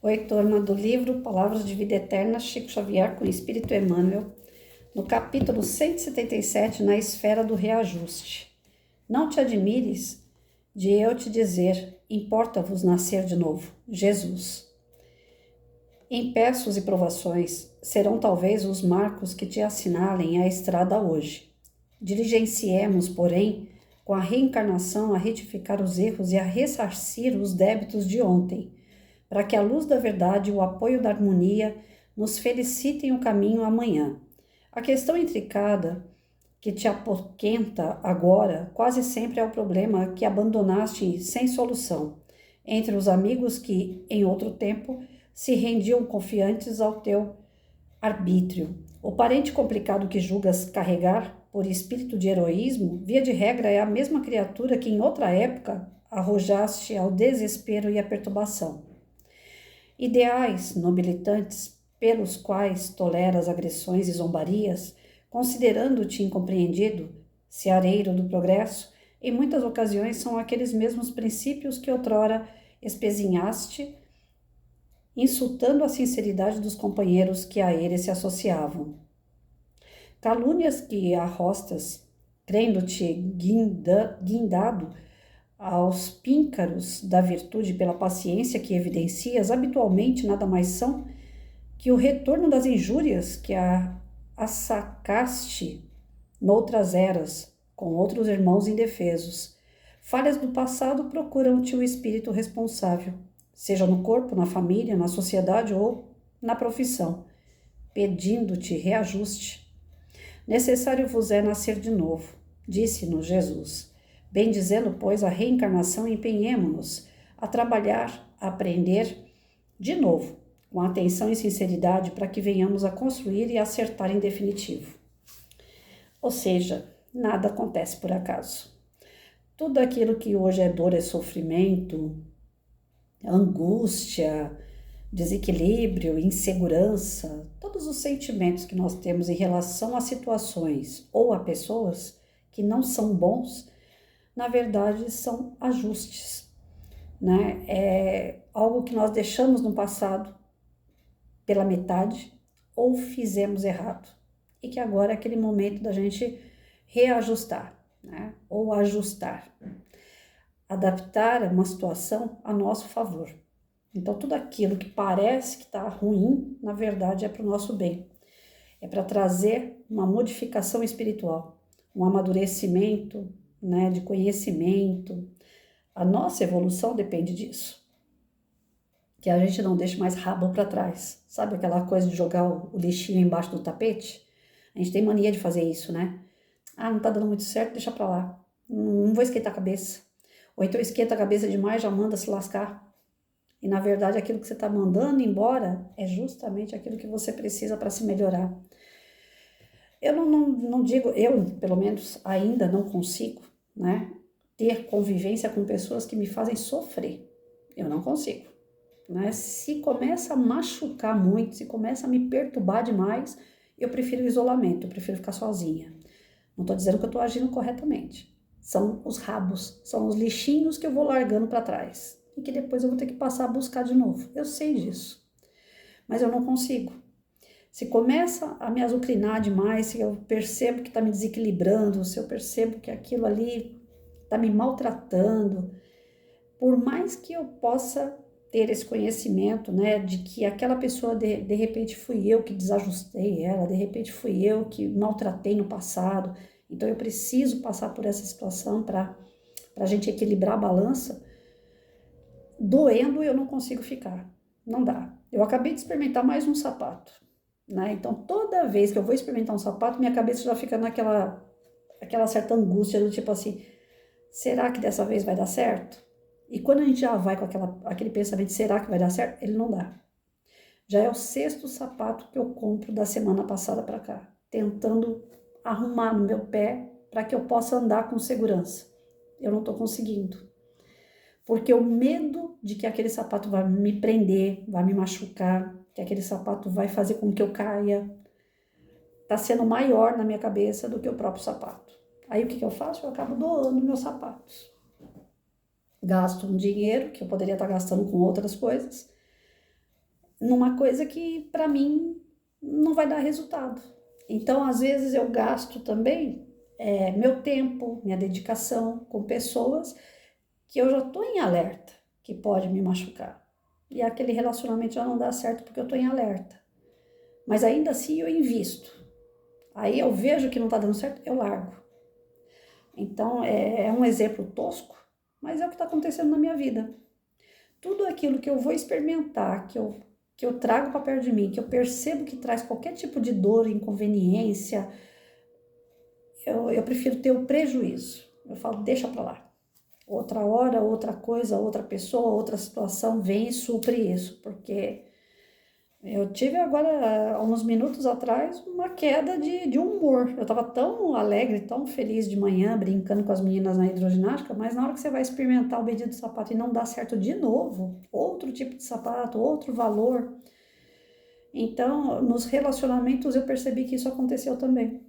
Oi, turma do livro Palavras de Vida Eterna, Chico Xavier com Espírito Emmanuel, no capítulo 177, na esfera do reajuste. Não te admires de eu te dizer, importa-vos nascer de novo, Jesus. Empeços e provações serão talvez os marcos que te assinalem a estrada hoje. Diligenciemos, porém, com a reencarnação a retificar os erros e a ressarcir os débitos de ontem, para que a luz da verdade e o apoio da harmonia nos felicitem o caminho amanhã. A questão intricada que te apoquenta agora quase sempre é o problema que abandonaste sem solução, entre os amigos que, em outro tempo, se rendiam confiantes ao teu arbítrio. O parente complicado que julgas carregar por espírito de heroísmo, via de regra, é a mesma criatura que em outra época arrojaste ao desespero e à perturbação. Ideais nobilitantes pelos quais toleras agressões e zombarias, considerando-te incompreendido, seareiro do progresso, em muitas ocasiões são aqueles mesmos princípios que outrora espezinhaste, insultando a sinceridade dos companheiros que a ele se associavam. Calúnias que arrostas, crendo-te guindado aos píncaros da virtude pela paciência que evidencias, habitualmente nada mais são que o retorno das injúrias que assacaste noutras eras, com outros irmãos indefesos. Falhas do passado procuram-te o espírito responsável, seja no corpo, na família, na sociedade ou na profissão, pedindo-te reajuste. Necessário vos é nascer de novo, disse-nos Jesus. Bem dizendo, pois, a reencarnação, empenhemo-nos a trabalhar, a aprender de novo, com atenção e sinceridade, para que venhamos a construir e acertar em definitivo. Ou seja, nada acontece por acaso. Tudo aquilo que hoje é dor, é sofrimento, angústia, desequilíbrio, insegurança, todos os sentimentos que nós temos em relação a situações ou a pessoas que não são bons, na verdade são ajustes, né? É algo que nós deixamos no passado pela metade ou fizemos errado e que agora é aquele momento da gente reajustar, né? Ou ajustar, adaptar uma situação a nosso favor. Então, tudo aquilo que parece que está ruim, na verdade é para o nosso bem. É para trazer uma modificação espiritual, um amadurecimento, né, de conhecimento. A nossa evolução depende disso. Que a gente não deixe mais rabo para trás. Sabe aquela coisa de jogar o lixinho embaixo do tapete? A gente tem mania de fazer isso, né? Ah, não tá dando muito certo, deixa para lá. Não vou esquentar a cabeça. Ou então esquenta a cabeça demais, já manda se lascar. E, na verdade, aquilo que você está mandando embora é justamente aquilo que você precisa para se melhorar. Eu não digo, eu, pelo menos, ainda não consigo, né, ter convivência com pessoas que me fazem sofrer. Eu não consigo. Né? Se começa a machucar muito, se começa a me perturbar demais, eu prefiro o isolamento, eu prefiro ficar sozinha. Não estou dizendo que eu estou agindo corretamente. São os rabos, são os lixinhos que eu vou largando para trás e que depois eu vou ter que passar a buscar de novo. Eu sei disso, mas eu não consigo. Se começa a me azucrinar demais, se eu percebo que está me desequilibrando, se eu percebo que aquilo ali está me maltratando, por mais que eu possa ter esse conhecimento, né, de que aquela pessoa, de repente, fui eu que desajustei ela, de repente fui eu que maltratei no passado, então eu preciso passar por essa situação para a gente equilibrar a balança. Doendo eu não consigo ficar, não dá. Eu acabei de experimentar mais um sapato, né? Então toda vez que eu vou experimentar um sapato, minha cabeça já fica aquela certa angústia do tipo assim, será que dessa vez vai dar certo? E quando a gente já vai com aquele pensamento, será que vai dar certo? Ele não dá. Já é o 6º sapato que eu compro da semana passada para cá, tentando arrumar no meu pé para que eu possa andar com segurança. Eu não estou conseguindo. Porque o medo de que aquele sapato vai me prender, vai me machucar, que aquele sapato vai fazer com que eu caia, está sendo maior na minha cabeça do que o próprio sapato. Aí o que eu faço? Eu acabo doando meus sapatos. Gasto um dinheiro que eu poderia estar gastando com outras coisas, numa coisa que para mim não vai dar resultado. Então, às vezes eu gasto também meu tempo, minha dedicação com pessoas que eu já estou em alerta, que pode me machucar. E aquele relacionamento já não dá certo porque eu estou em alerta. Mas ainda assim eu invisto. Aí eu vejo que não está dando certo, eu largo. Então é um exemplo tosco, mas é o que está acontecendo na minha vida. Tudo aquilo que eu vou experimentar, que eu trago para perto de mim, que eu percebo que traz qualquer tipo de dor, inconveniência, eu prefiro ter o prejuízo. Eu falo, deixa para lá. Outra hora, outra coisa, outra pessoa, outra situação vem e supre isso, porque eu tive agora, há uns minutos atrás, uma queda de humor. Eu estava tão alegre, tão feliz de manhã, brincando com as meninas na hidroginástica, mas na hora que você vai experimentar o bendito sapato e não dá certo de novo, outro tipo de sapato, outro valor. Então, nos relacionamentos eu percebi que isso aconteceu também.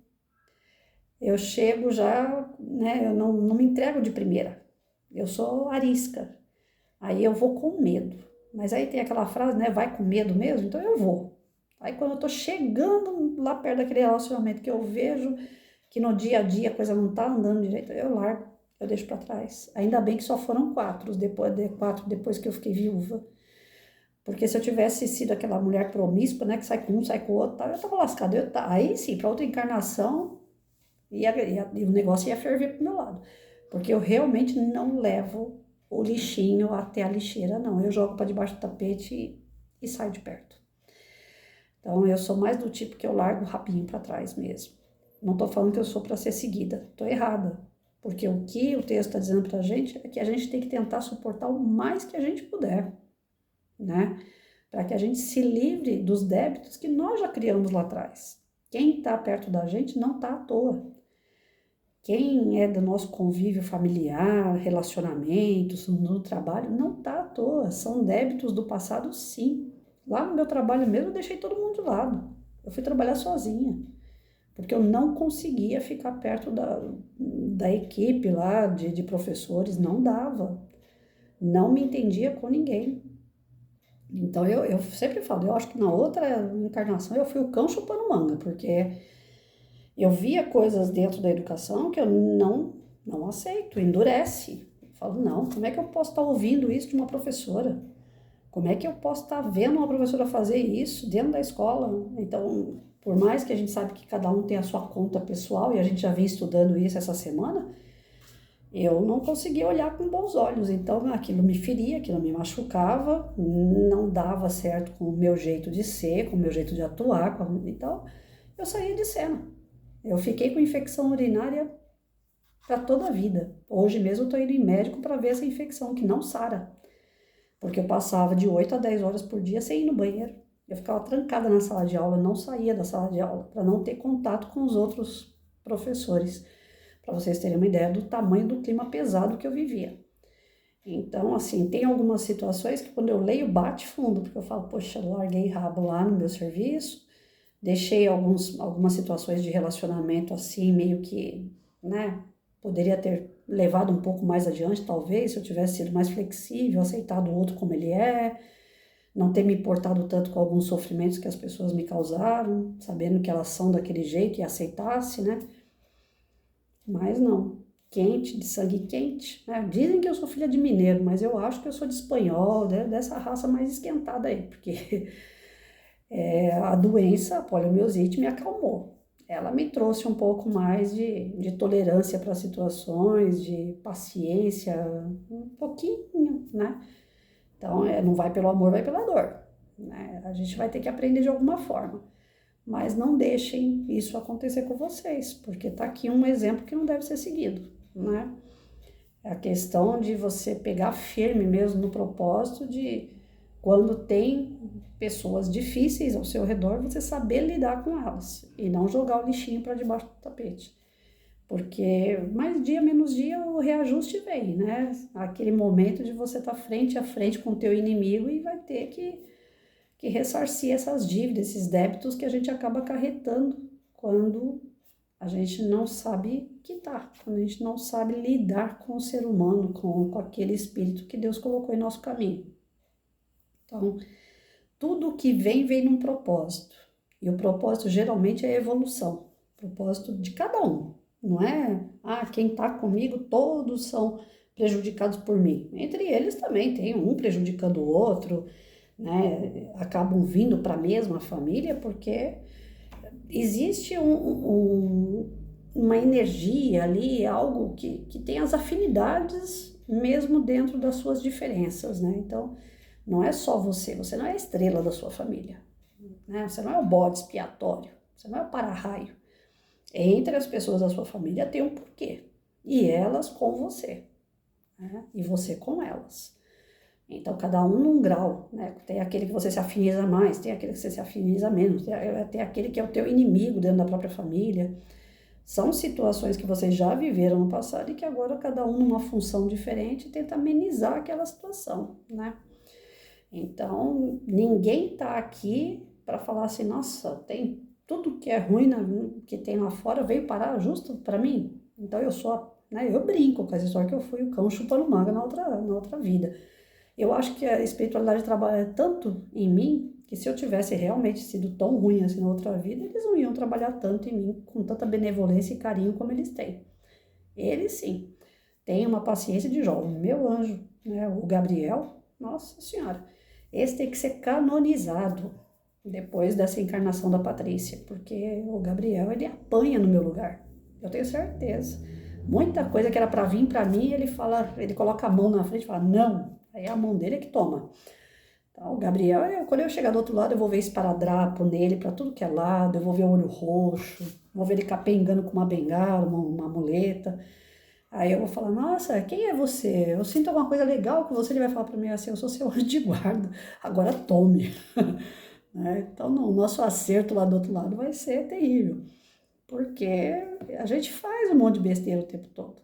Eu chego já, né, eu não me entrego de primeira. Eu sou arisca. Aí eu vou com medo. Mas aí tem aquela frase, né? Vai com medo mesmo? Então eu vou. Aí quando eu tô chegando lá perto daquele relacionamento que eu vejo que no dia a dia a coisa não tá andando direito, eu largo, eu deixo para trás. Ainda bem que só foram quatro depois que eu fiquei viúva. Porque se eu tivesse sido aquela mulher promíscua, né? Que sai com um, sai com o outro, eu tava lascada. Aí sim, para outra encarnação, e o negócio ia ferver pro meu lado. Porque eu realmente não levo o lixinho até a lixeira, não. Eu jogo para debaixo do tapete e saio de perto. Então, eu sou mais do tipo que eu largo o rabinho para trás mesmo. Não tô falando que eu sou para ser seguida. Tô errada. Porque o que o texto está dizendo pra gente é que a gente tem que tentar suportar o mais que a gente puder, né? Para que a gente se livre dos débitos que nós já criamos lá atrás. Quem está perto da gente não está à toa. Quem é do nosso convívio familiar, relacionamentos, no trabalho, não está à toa. São débitos do passado, sim. Lá no meu trabalho mesmo, eu deixei todo mundo de lado. Eu fui trabalhar sozinha, porque eu não conseguia ficar perto da equipe lá de professores, não dava. Não me entendia com ninguém. Então, eu sempre falo, eu acho que na outra encarnação eu fui o cão chupando manga, porque eu via coisas dentro da educação que eu não aceito, endurece. Eu falo, não, como é que eu posso estar ouvindo isso de uma professora? Como é que eu posso estar vendo uma professora fazer isso dentro da escola? Então, por mais que a gente sabe que cada um tem a sua conta pessoal, e a gente já vem estudando isso essa semana, eu não conseguia olhar com bons olhos. Então, aquilo me feria, aquilo me machucava, não dava certo com o meu jeito de ser, com o meu jeito de atuar. Então, eu saía de cena. Eu fiquei com infecção urinária para toda a vida. Hoje mesmo eu estou indo em médico para ver essa infecção, que não sara. Porque eu passava de 8 a 10 horas por dia sem ir no banheiro. Eu ficava trancada na sala de aula, não saía da sala de aula, para não ter contato com os outros professores. Para vocês terem uma ideia do tamanho do clima pesado que eu vivia. Então, assim, tem algumas situações que quando eu leio bate fundo, porque eu falo, poxa, eu larguei rabo lá no meu serviço, deixei algumas situações de relacionamento assim, meio que, né, poderia ter levado um pouco mais adiante, talvez, se eu tivesse sido mais flexível, aceitado o outro como ele é, não ter me importado tanto com alguns sofrimentos que as pessoas me causaram, sabendo que elas são daquele jeito e aceitasse, né? Mas não, quente, de sangue quente, né? Dizem que eu sou filha de mineiro, mas eu acho que eu sou de espanhol, né? Dessa raça mais esquentada aí, porque a doença, a poliomielite, me acalmou. Ela me trouxe um pouco mais de tolerância para situações, de paciência, um pouquinho, né? Então, não vai pelo amor, vai pela dor, né? A gente vai ter que aprender de alguma forma. Mas não deixem isso acontecer com vocês, porque tá aqui um exemplo que não deve ser seguido, né? É a questão de você pegar firme mesmo no propósito de, quando tem pessoas difíceis ao seu redor, você saber lidar com elas e não jogar o lixinho para debaixo do tapete. Porque mais dia, menos dia, o reajuste vem, né? Aquele momento de você estar frente a frente com o teu inimigo e vai ter que ressarcir essas dívidas, esses débitos que a gente acaba acarretando quando a gente não sabe quitar, quando a gente não sabe lidar com o ser humano, com aquele espírito que Deus colocou em nosso caminho. Então, tudo que vem num propósito. E o propósito geralmente é a evolução. O propósito de cada um. Não é, quem está comigo, todos são prejudicados por mim. Entre eles também tem um prejudicando o outro, né? Acabam vindo para a mesma família porque existe uma energia ali, algo que tem as afinidades mesmo dentro das suas diferenças, né? Então, não é só você não é a estrela da sua família, né? Você não é o bode expiatório, você não é o para-raio. Entre as pessoas da sua família tem um porquê, e elas com você, né? E você com elas. Então, cada um num grau, né? Tem aquele que você se afiniza mais, tem aquele que você se afiniza menos, tem aquele que é o teu inimigo dentro da própria família. São situações que vocês já viveram no passado e que agora cada um numa função diferente tenta amenizar aquela situação, né? Então, ninguém tá aqui para falar assim, nossa, tem tudo que é ruim que tem lá fora veio parar justo para mim. Então, eu brinco com essa história que eu fui o cão chupando manga na outra vida. Eu acho que a espiritualidade trabalha tanto em mim que se eu tivesse realmente sido tão ruim assim na outra vida, eles não iam trabalhar tanto em mim com tanta benevolência e carinho como eles têm. Eles sim, têm uma paciência de Jó. O meu anjo, né, o Gabriel, nossa senhora, esse tem que ser canonizado depois dessa encarnação da Patrícia, porque o Gabriel, ele apanha no meu lugar, eu tenho certeza. Muita coisa que era para vir para mim, ele coloca a mão na frente e fala, não, aí a mão dele é que toma. Então, o Gabriel, quando eu chegar do outro lado, eu vou ver esparadrapo nele para tudo que é lado, eu vou ver o olho roxo, vou ver ele capengando com uma bengala, uma muleta. Aí eu vou falar, nossa, quem é você? Eu sinto alguma coisa legal com você. Ele vai falar para mim assim, eu sou seu anjo de guarda, agora tome. Né? Então, o nosso acerto lá do outro lado vai ser terrível, porque a gente faz um monte de besteira o tempo todo.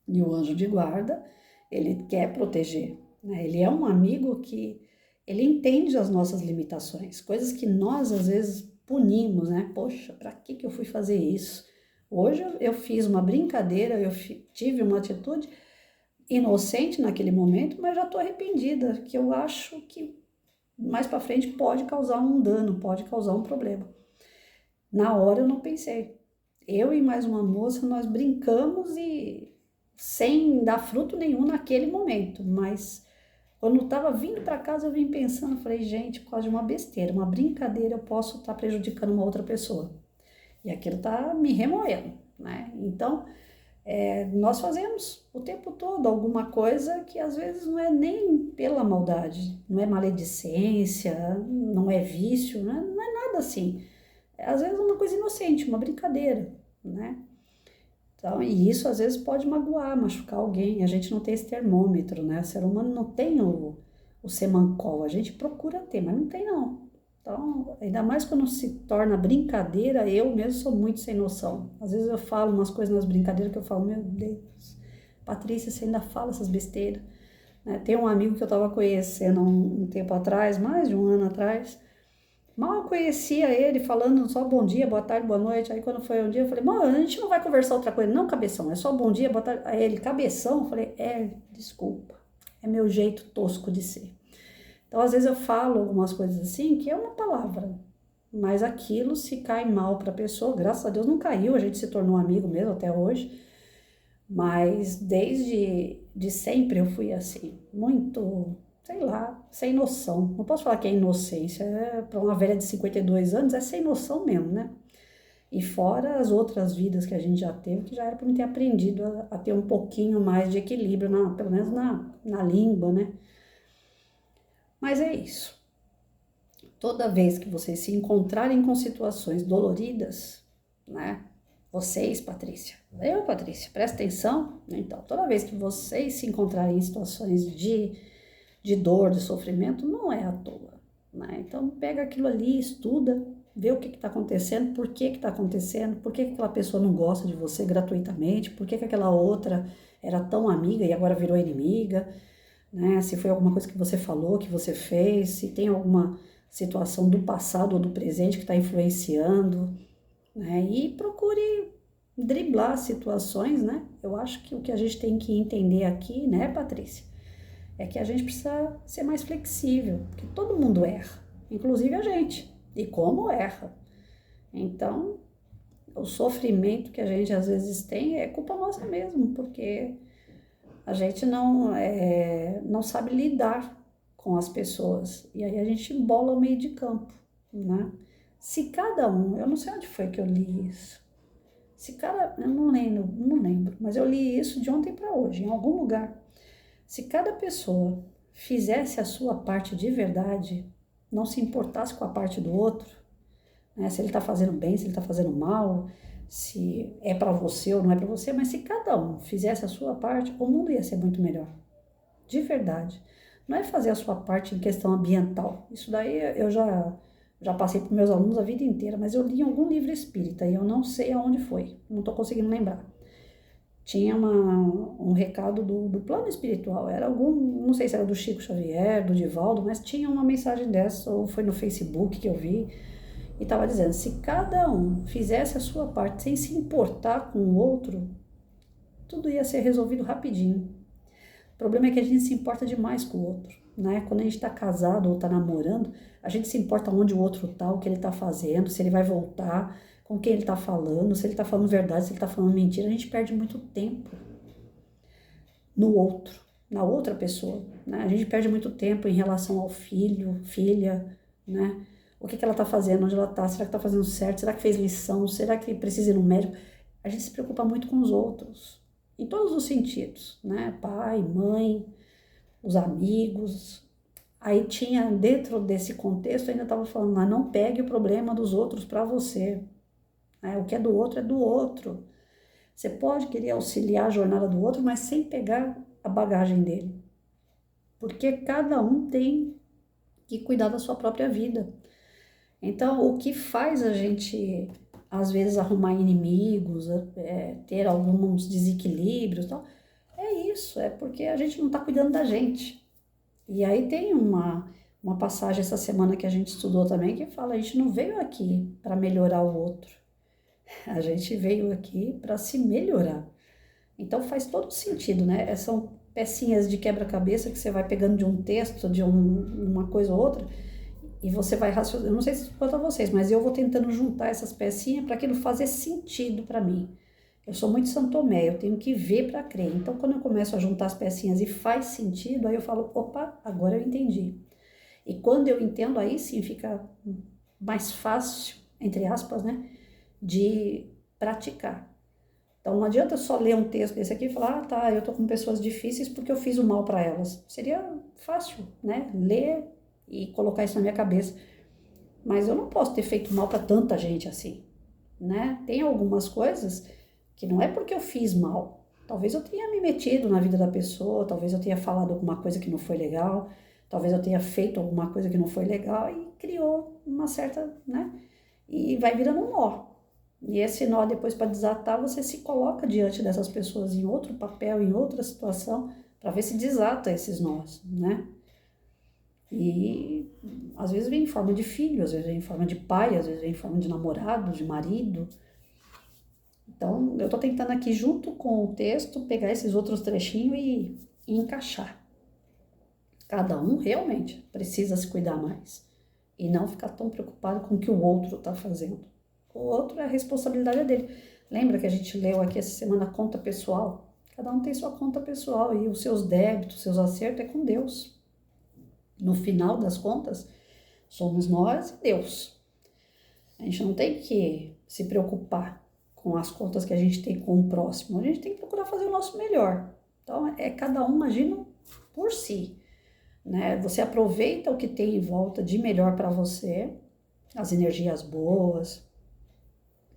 E o anjo de guarda, ele quer proteger, né? Ele é um amigo que ele entende as nossas limitações, coisas que nós às vezes punimos, né? Poxa, para que eu fui fazer isso? Hoje eu fiz uma brincadeira, tive uma atitude inocente naquele momento, mas já estou arrependida, que eu acho que mais para frente pode causar um dano, pode causar um problema. Na hora eu não pensei. Eu e mais uma moça, nós brincamos e sem dar fruto nenhum naquele momento, mas quando eu estava vindo para casa, eu vim pensando, falei, gente, por causa de uma besteira, uma brincadeira, eu posso estar prejudicando uma outra pessoa. E aquilo está me remoendo, né? Então, nós fazemos o tempo todo alguma coisa que às vezes não é nem pela maldade, não é maledicência, não é vício, não é nada assim. Às vezes é uma coisa inocente, uma brincadeira, né? Então, e isso às vezes pode machucar alguém. A gente não tem esse termômetro, né? O ser humano não tem o semancol, a gente procura ter, mas não tem não. Então, ainda mais quando se torna brincadeira, eu mesmo sou muito sem noção. Às vezes eu falo umas coisas nas brincadeiras que eu falo, meu Deus, Patrícia, você ainda fala essas besteiras. Né? Tem um amigo que eu estava conhecendo um tempo atrás, mais de um ano atrás. Mal eu conhecia ele, falando só bom dia, boa tarde, boa noite. Aí quando foi um dia, eu falei, mano, a gente não vai conversar outra coisa, não, cabeção, é só bom dia, boa tarde. Aí ele, cabeção, eu falei, desculpa, é meu jeito tosco de ser. Então, às vezes eu falo algumas coisas assim, que é uma palavra, mas aquilo se cai mal para a pessoa, graças a Deus não caiu, a gente se tornou amigo mesmo até hoje, mas desde de sempre eu fui assim, muito, sei lá, sem noção. Não posso falar que é inocência, para uma velha de 52 anos é sem noção mesmo, né? E fora as outras vidas que a gente já teve, que já era para mim ter aprendido a ter um pouquinho mais de equilíbrio, pelo menos na língua, né? Mas é isso. Toda vez que vocês se encontrarem com situações doloridas, né? Vocês, Patrícia, presta atenção. Então, toda vez que vocês se encontrarem em situações de dor, de sofrimento, não é à toa, né? Então, pega aquilo ali, estuda, vê o que está acontecendo, por que está acontecendo, por que aquela pessoa não gosta de você gratuitamente, por que aquela outra era tão amiga e agora virou inimiga, né? Se foi alguma coisa que você falou, que você fez, se tem alguma situação do passado ou do presente que está influenciando, né? E procure driblar situações, né? Eu acho que o que a gente tem que entender aqui, né, Patrícia, é que a gente precisa ser mais flexível, porque todo mundo erra. inclusive a gente, e como erra. Então, o sofrimento que a gente às vezes tem é culpa nossa mesmo, porque a gente não sabe lidar com as pessoas. E aí a gente embola o meio de campo, né? Se cada um, eu não sei onde foi que eu li isso. Eu não lembro, mas eu li isso de ontem para hoje, em algum lugar. Se cada pessoa fizesse a sua parte de verdade, não se importasse com a parte do outro, né? Se ele está fazendo bem, se ele está fazendo mal, se é para você ou não é para você, mas se cada um fizesse a sua parte, o mundo ia ser muito melhor. De verdade. Não é fazer a sua parte em questão ambiental. Isso daí eu já passei para meus alunos a vida inteira, mas eu li em algum livro espírita e eu não sei aonde foi. Não estou conseguindo lembrar. Tinha um recado do plano espiritual. Era não sei se era do Chico Xavier, do Divaldo, mas tinha uma mensagem dessa, ou foi no Facebook que eu vi. E estava dizendo, se cada um fizesse a sua parte sem se importar com o outro, tudo ia ser resolvido rapidinho. O problema é que a gente se importa demais com o outro, né? Quando a gente está casado ou está namorando, a gente se importa onde o outro está, o que ele está fazendo, se ele vai voltar, com quem ele está falando, se ele está falando verdade, se ele está falando mentira. A gente perde muito tempo no outro, na outra pessoa, né? A gente perde muito tempo em relação ao filho, filha, né? O que ela está fazendo, onde ela está, será que está fazendo certo, será que fez lição, será que precisa ir no médico? A gente se preocupa muito com os outros, em todos os sentidos, né? Pai, mãe, os amigos. Aí tinha, dentro desse contexto, ainda estava falando, mas não pegue o problema dos outros para você, né? O que é do outro é do outro. Você pode querer auxiliar a jornada do outro, mas sem pegar a bagagem dele. Porque cada um tem que cuidar da sua própria vida. Então, o que faz a gente, às vezes, arrumar inimigos, ter alguns desequilíbrios e tal, é isso, é porque a gente não está cuidando da gente. E aí tem uma passagem essa semana que a gente estudou também, que fala, a gente não veio aqui para melhorar o outro, a gente veio aqui para se melhorar. Então faz todo sentido, né? São pecinhas de quebra-cabeça que você vai pegando de um texto, de uma coisa ou outra, e você vai raciocinando. Eu não sei se quanto a vocês, mas eu vou tentando juntar essas pecinhas para aquilo fazer sentido para mim. Eu sou muito São Tomé, eu tenho que ver para crer. Então, quando eu começo a juntar as pecinhas e faz sentido, aí eu falo, opa, agora eu entendi. E quando eu entendo, aí sim fica mais fácil, entre aspas, né, de praticar. Então, não adianta só ler um texto desse aqui e falar, ah, tá, eu tô com pessoas difíceis porque eu fiz o mal para elas. Seria fácil, né, ler e colocar isso na minha cabeça. Mas eu não posso ter feito mal para tanta gente assim, né? Tem algumas coisas que não é porque eu fiz mal. Talvez eu tenha me metido na vida da pessoa, talvez eu tenha falado alguma coisa que não foi legal, talvez eu tenha feito alguma coisa que não foi legal e criou uma certa, né? E vai virando um nó. E esse nó, depois, para desatar, você se coloca diante dessas pessoas em outro papel, em outra situação, para ver se desata esses nós, né? E às vezes vem em forma de filho, às vezes vem em forma de pai, às vezes vem em forma de namorado, de marido. Então, eu estou tentando aqui, junto com o texto, pegar esses outros trechinhos e encaixar. Cada um realmente precisa se cuidar mais e não ficar tão preocupado com o que o outro está fazendo. O outro é a responsabilidade dele. Lembra que a gente leu aqui essa semana a conta pessoal? Cada um tem sua conta pessoal e os seus débitos, seus acertos é com Deus. No final das contas, somos nós e Deus. A gente não tem que se preocupar com as contas que a gente tem com o próximo. A gente tem que procurar fazer o nosso melhor. Então, é cada um agindo por si, né? Você aproveita o que tem em volta de melhor para você, as energias boas,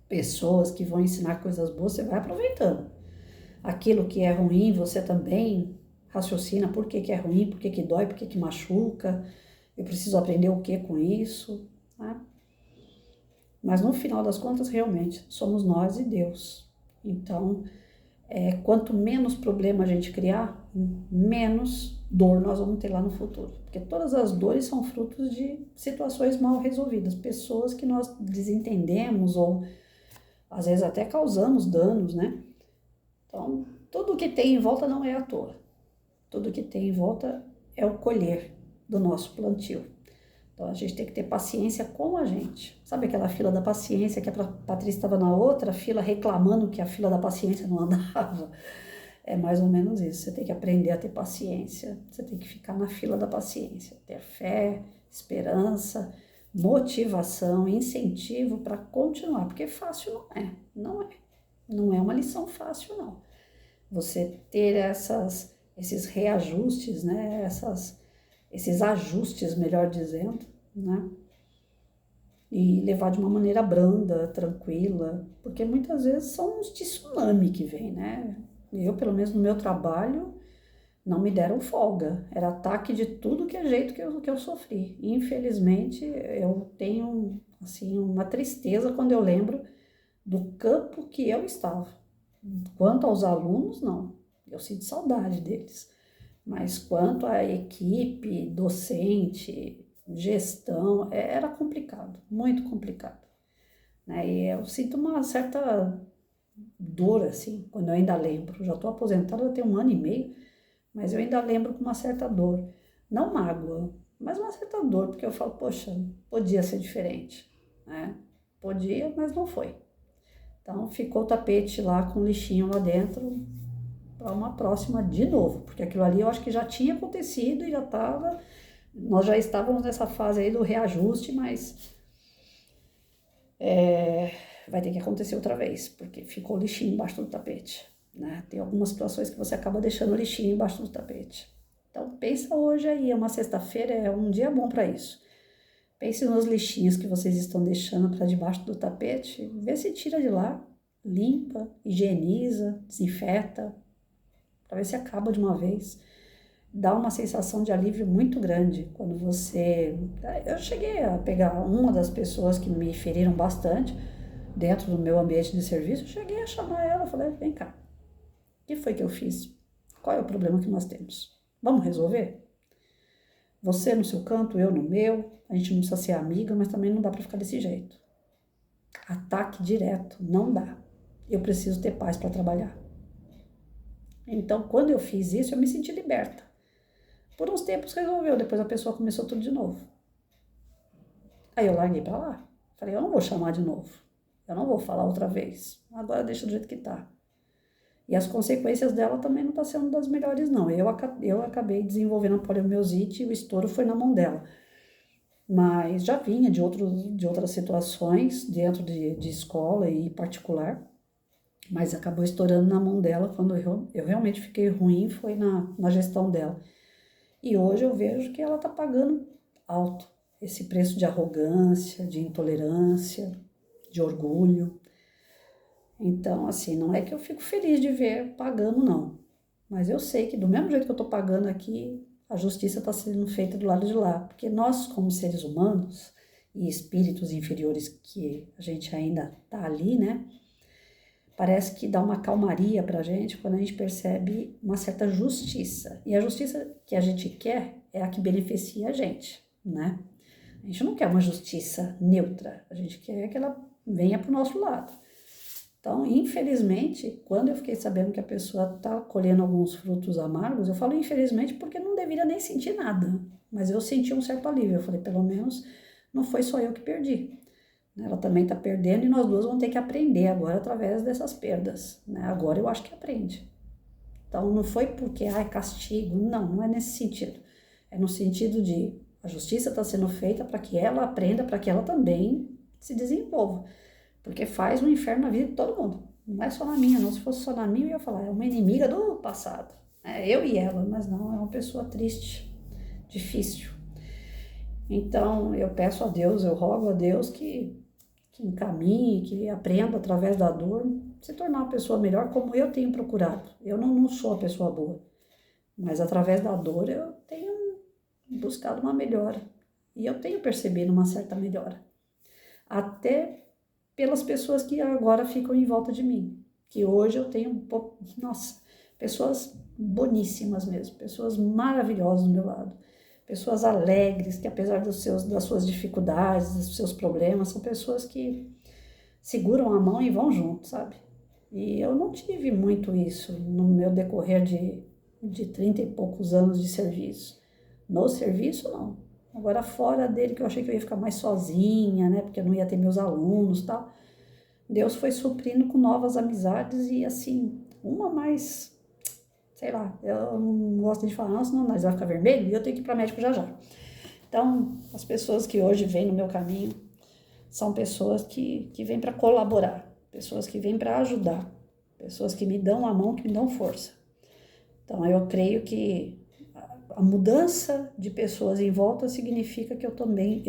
pessoas que vão ensinar coisas boas, você vai aproveitando. Aquilo que é ruim, você também raciocina por que é ruim, por que dói, por que machuca, eu preciso aprender o que com isso, né? Mas no final das contas, realmente, somos nós e Deus. Então, quanto menos problema a gente criar, menos dor nós vamos ter lá no futuro. Porque todas as dores são frutos de situações mal resolvidas, pessoas que nós desentendemos ou às vezes até causamos danos, né? Então, tudo que tem em volta não é à toa. Tudo que tem em volta é o colher do nosso plantio. Então, a gente tem que ter paciência com a gente. Sabe aquela fila da paciência que a Patrícia estava na outra fila reclamando que a fila da paciência não andava? É mais ou menos isso. Você tem que aprender a ter paciência. Você tem que ficar na fila da paciência. Ter fé, esperança, motivação, incentivo para continuar. Porque fácil não é. Não é. Não é uma lição fácil, não. Você ter esses reajustes, né? Esses ajustes, melhor dizendo, né? E levar de uma maneira branda, tranquila, porque muitas vezes são uns tsunami que vem, né? Eu, pelo menos no meu trabalho, não me deram folga. Era ataque de tudo que é jeito que eu sofri. Infelizmente, eu tenho, assim, uma tristeza quando eu lembro do campo que eu estava. Quanto aos alunos, não. Eu sinto saudade deles. Mas quanto à equipe, docente, gestão, era complicado, muito complicado. Né? E eu sinto uma certa dor, assim, quando eu ainda lembro. Já estou aposentada, eu tenho 1 ano e meio, mas eu ainda lembro com uma certa dor. Não mágoa, mas uma certa dor, porque eu falo, poxa, podia ser diferente. Né? Podia, mas não foi. Então ficou o tapete lá com lixinho lá dentro, para uma próxima de novo, porque aquilo ali eu acho que já tinha acontecido e nós já estávamos nessa fase aí do reajuste, mas vai ter que acontecer outra vez, porque ficou lixinho embaixo do tapete, né? Tem algumas situações que você acaba deixando lixinho embaixo do tapete. Então pensa hoje aí, é uma sexta-feira, é um dia bom para isso. Pense nos lixinhos que vocês estão deixando para debaixo do tapete, vê se tira de lá, limpa, higieniza, desinfeta, para ver se acaba de uma vez. Dá uma sensação de alívio muito grande quando você... Eu cheguei a pegar uma das pessoas que me feriram bastante dentro do meu ambiente de serviço, eu cheguei a chamar ela, falei, vem cá, o que foi que eu fiz? Qual é o problema que nós temos? Vamos resolver? Você no seu canto, eu no meu, a gente não precisa ser amiga, mas também não dá para ficar desse jeito. Ataque direto, não dá. Eu preciso ter paz para trabalhar. Então, quando eu fiz isso, eu me senti liberta. Por uns tempos resolveu, depois a pessoa começou tudo de novo. Aí eu larguei pra lá. Falei, eu não vou chamar de novo. Eu não vou falar outra vez. Agora deixa do jeito que tá. E as consequências dela também não tá sendo das melhores, não. Eu acabei desenvolvendo a poliomielite e o estouro foi na mão dela. Mas já vinha de outras situações dentro de escola e particular. Mas acabou estourando na mão dela quando eu realmente fiquei ruim, foi na gestão dela. E hoje eu vejo que ela está pagando alto esse preço de arrogância, de intolerância, de orgulho. Então, assim, não é que eu fico feliz de ver pagando, não. Mas eu sei que do mesmo jeito que eu estou pagando aqui, a justiça está sendo feita do lado de lá. Porque nós, como seres humanos e espíritos inferiores que a gente ainda está ali, né? Parece que dá uma calmaria para a gente quando a gente percebe uma certa justiça. E a justiça que a gente quer é a que beneficia a gente, né? A gente não quer uma justiça neutra, a gente quer que ela venha para o nosso lado. Então, infelizmente, quando eu fiquei sabendo que a pessoa está colhendo alguns frutos amargos, eu falo infelizmente porque não deveria nem sentir nada, mas eu senti um certo alívio. Eu falei, pelo menos não foi só eu que perdi. Ela também está perdendo e nós duas vamos ter que aprender agora através dessas perdas. Né? Agora eu acho que aprende. Então não foi porque é castigo, não é nesse sentido. É no sentido de a justiça está sendo feita para que ela aprenda, para que ela também se desenvolva. Porque faz um inferno na vida de todo mundo. Não é só na minha, não. Se fosse só na minha, eu ia falar, é uma inimiga do passado. É eu e ela, mas não, é uma pessoa triste, difícil. Então eu peço a Deus, eu rogo a Deus que encaminhe, que aprenda através da dor, se tornar uma pessoa melhor, como eu tenho procurado. Eu não sou a pessoa boa, mas através da dor eu tenho buscado uma melhora. E eu tenho percebido uma certa melhora. Até pelas pessoas que agora ficam em volta de mim. Que hoje eu tenho, nossa, pessoas boníssimas mesmo, pessoas maravilhosas do meu lado. Pessoas alegres, que apesar das suas dificuldades, dos seus problemas, são pessoas que seguram a mão e vão junto, sabe? E eu não tive muito isso no meu decorrer de 30 e poucos anos de serviço. No serviço, não. Agora, fora dele, que eu achei que eu ia ficar mais sozinha, né? Porque eu não ia ter meus alunos e tal. Deus foi suprindo com novas amizades e, assim, uma mais, sei lá, eu não gosto de falar, não, senão nós vai ficar vermelho e eu tenho que ir para médico já já. Então, as pessoas que hoje vêm no meu caminho são pessoas que vêm para colaborar, pessoas que vêm para ajudar, pessoas que me dão a mão, que me dão força. Então, eu creio que a mudança de pessoas em volta significa que eu também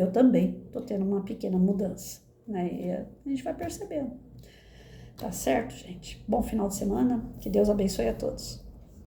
estou tendo uma pequena mudança, né? E a gente vai percebendo. Tá certo, gente? Bom final de semana, que Deus abençoe a todos.